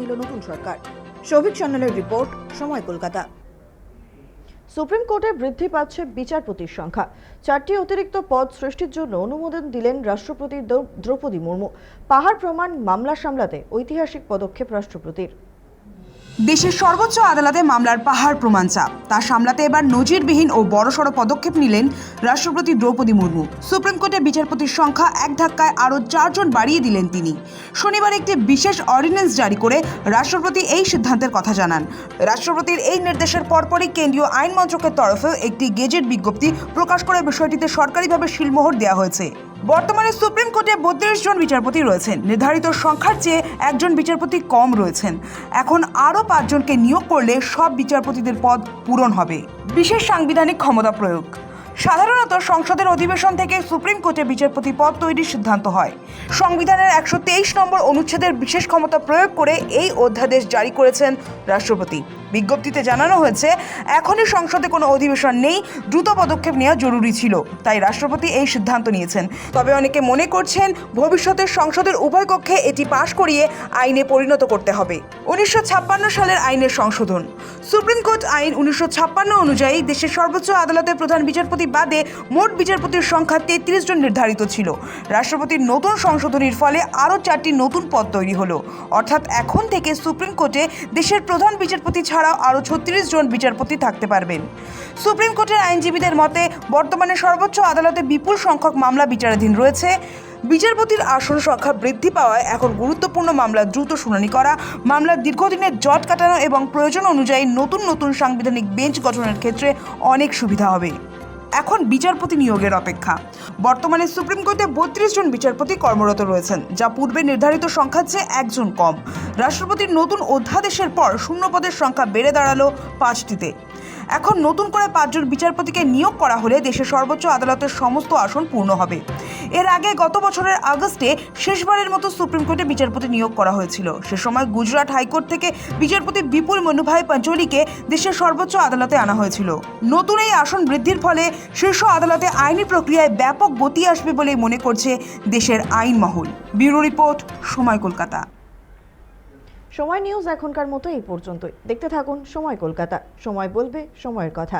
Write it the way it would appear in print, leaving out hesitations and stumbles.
দিল নতুন সরকার। সৌভিক সান্যালের রিপোর্ট, সময় কলকাতা। সুপ্রিম কোর্টে বৃদ্ধি পাচ্ছে বিচারপতির সংখ্যা। 4টি অতিরিক্ত পদ সৃষ্টির জন্য অনুমোদন দিলেন রাষ্ট্রপতি দ্রৌপদী মুর্মু। পাহাড় প্রমাণ মামলা সামলাতে ঐতিহাসিক পদক্ষেপ রাষ্ট্রপতির। দেশের সর্বোচ্চ আদালতে মামলার পাহাড় প্রমাণ চাপ, তা সামলাতে এবার নজিরবিহীন ও বড়সড় পদক্ষেপ নিলেন রাষ্ট্রপতি দ্রৌপদী মুর্মু। সুপ্রিম কোর্টে বিচারপতির সংখ্যা এক ধাক্কায় আরও 4 জন বাড়িয়ে দিলেন তিনি। শনিবার একটি বিশেষ অর্ডিন্যান্স জারি করে রাষ্ট্রপতি এই সিদ্ধান্তের কথা জানান। রাষ্ট্রপতির এই নির্দেশের পরপরই কেন্দ্রীয় আইন মন্ত্রকের তরফেও একটি গেজেট বিজ্ঞপ্তি প্রকাশ করে বিষয়টিতে সরকারিভাবে সিলমোহর দেওয়া হয়েছে। বর্তমানে সুপ্রিম কোর্টে 32 জন বিচারপতি রয়েছেন। নির্ধারিত সংখ্যার চেয়ে একজন বিচারপতি কম রয়েছেন। এখন আরও 5 জনকে নিয়োগ করলে সব বিচারপতিদের পদ পূরণ হবে। বিশেষ সাংবিধানিক ক্ষমতা প্রয়োগ। সাধারণত সংসদের অধিবেশন থেকে সুপ্রিম কোর্টে বিচারপতি পদ তৈরির সিদ্ধান্ত হয়। সংবিধানের 123 নম্বর অনুচ্ছেদের বিশেষ ক্ষমতা প্রয়োগ করে এই অধ্যাদেশ জারি করেছেন রাষ্ট্রপতি। বিজ্ঞপ্তিতে জানানো হয়েছে, এখনই সংসদে কোনো অধিবেশন নেই, দ্রুত পদক্ষেপ নেওয়া জরুরি ছিল, তাই রাষ্ট্রপতি এই সিদ্ধান্ত নিয়েছেন। তবে অনেকে মনে করছেন ভবিষ্যতে সংসদের উভয় কক্ষে এটি পাশ করিয়ে আইনে পরিণত করতে হবে। 1956 সালের আইনের সংশোধন। সুপ্রিম কোর্ট আইন 1956 অনুযায়ী দেশের সর্বোচ্চ আদালতের প্রধান বিচারপতি বাদে মোট বিচারপতির সংখ্যা 33 জন নির্ধারিত ছিল। রাষ্ট্রপতির নতুন সংশোধনীর ফলে আরও 4টি নতুন পদ তৈরি হলো। অর্থাৎ এখন থেকে সুপ্রিম কোর্টে দেশের প্রধান বিচারপতি ছাড়াও আরও 36 জন বিচারপতি থাকতে পারবেন। সুপ্রিম কোর্টের আইনজীবীদের মতে, বর্তমানে সর্বোচ্চ আদালতে বিপুল সংখ্যক মামলা বিচারাধীন রয়েছে। বিচারপতির আসন সংখ্যা বৃদ্ধি পাওয়ায় এখন গুরুত্বপূর্ণ মামলা দ্রুত শুনানি করা, মামলার দীর্ঘদিনের জট কাটানো এবং প্রয়োজন অনুযায়ী নতুন সাংবিধানিক বেঞ্চ গঠনের ক্ষেত্রে অনেক সুবিধা হবে। এখন বিচারপতি নিয়োগের অপেক্ষা। বর্তমানে সুপ্রিম কোর্টে 32 জন বিচারপতি কর্মরত রয়েছেন, যা পূর্বে নির্ধারিত সংখ্যার চেয়ে 1 জন কম। রাষ্ট্রপতির নতুন অধ্যাদেশের পর শূন্য পদের সংখ্যা বেড়ে দাঁড়ালো 5টিতে। এখন নতুন করে 5 জন বিচারপতিকে নিয়োগ করা হলে দেশের সর্বোচ্চ আদালতের সমস্ত আসন পূর্ণ হবে। এর আগে গত বছরের আগস্টে শেষবারের মতো সুপ্রিম কোর্টে বিচারপতি নিয়োগ করা হয়েছিল। সে সময় গুজরাট হাইকোর্ট থেকে বিচারপতি বিপুল মনুভাই পাঞ্চোলিকে দেশের সর্বোচ্চ আদালতে আনা হয়েছিল। নতুন এই আসন বৃদ্ধির ফলে শীর্ষ আদালতে আইনি প্রক্রিয়ায় ব্যাপক গতি আসবে বলে মনে করছে দেশের আইন মহল। ব্যুরো রিপোর্ট, সময় কলকাতা। সময় নিউজ এখনকার মতো এই পর্যন্তই। দেখতে থাকুন সময় কলকাতা। সময় বলবে সময়ের কথা।